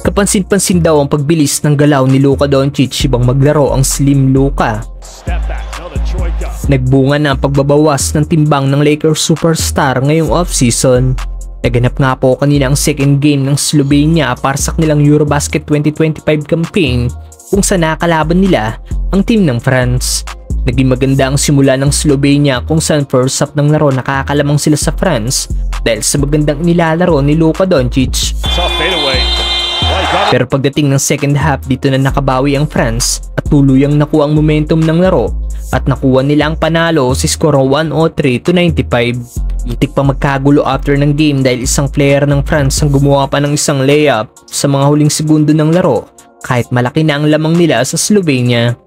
Kapansin-pansin daw ang pagbilis ng galaw ni Luka Doncic ibang maglaro ang Slim Luka. Nagbunga na ang pagbabawas ng timbang ng Lakers superstar ngayong offseason. Naganap nga po kanina ang second game ng Slovenia para sa kanilang Eurobasket 2025 campaign kung saan nakalaban nila ang team ng France. Naging maganda ang simula ng Slovenia kung saan first half ng laro nakakalamang sila sa France dahil sa magandang nilalaro ni Luka Doncic. Pero pagdating ng second half dito na nakabawi ang France at tuluyang nakuha ang momentum ng laro at nakuha nila ang panalo sa skoro 103-95. Muntik pa magkagulo after ng game dahil isang player ng France ang gumawa pa ng isang layup sa mga huling segundo ng laro kahit malaki na ang lamang nila sa Slovenia.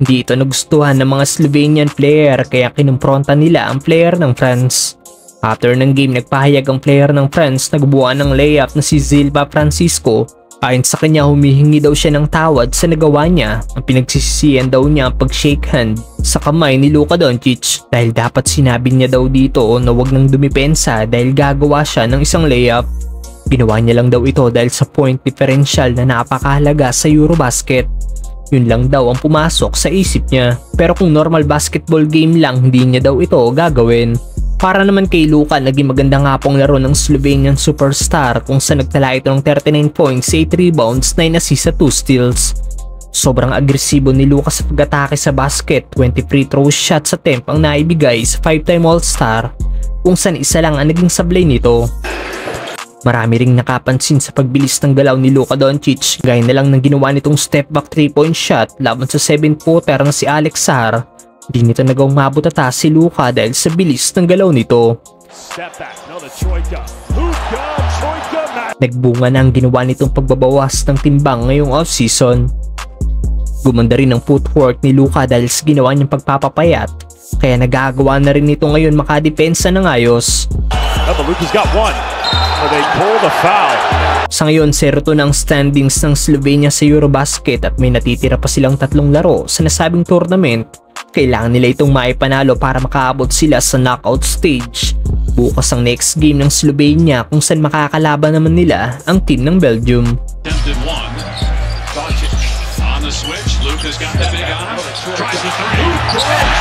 Hindi ito nagustuhan ng mga Slovenian player kaya kinumpronta nila ang player ng France. After ng game nagpahayag ang player ng France na gumawa ng layup na si Zilba Francisco. Ayon sa kanya humihingi daw siya ng tawad sa nagawa niya. Ang pinagsisisihan daw niya ang pag-shake hand sa kamay ni Luka Doncic dahil dapat sinabi niya daw dito na wag nang dumipensa dahil gagawa siya ng isang layup. Ginawa niya lang daw ito dahil sa point differential na napakahalaga sa Eurobasket. Yun lang daw ang pumasok sa isip niya. Pero kung normal basketball game lang hindi niya daw ito gagawin. Para naman kay Luka, naging maganda nga pong laro ng Slovenian superstar kung saan nagtala ito ng 39 points, 8 rebounds, 9 assists at 2 steals. Sobrang agresibo ni Luka sa pag-atake sa basket, 20 free throw shots sa temp ang naibigay sa 5-time All-Star kung saan isa lang ang naging sablay nito. Marami ring nakapansin sa pagbilis ng galaw ni Luka Doncic gaya na lang ng ginawa nitong step back 3-point shot laban sa 7-footer na si Alex Sarr. Di nito nagawang mabutata si Luka dahil sa bilis ng galaw nito. Nagbunga na ang ginawa nitong pagbabawas ng timbang ngayong offseason. Gumanda rin ang footwork ni Luka dahil sa ginawa niyang pagpapapayat, kaya nagagawa na rin nito ngayon makadepensa ng ayos. Sa ngayon, 0-2 na ang standings ng Slovenia sa Eurobasket at may natitira pa silang 3 laro sa nasabing tournament. Kailangan nila itong maipanalo para makaabot sila sa knockout stage. Bukas ang next game ng Slovenia kung saan makakalaban naman nila ang team ng Belgium. On the switch, Luka's got the big eye. Tries the three.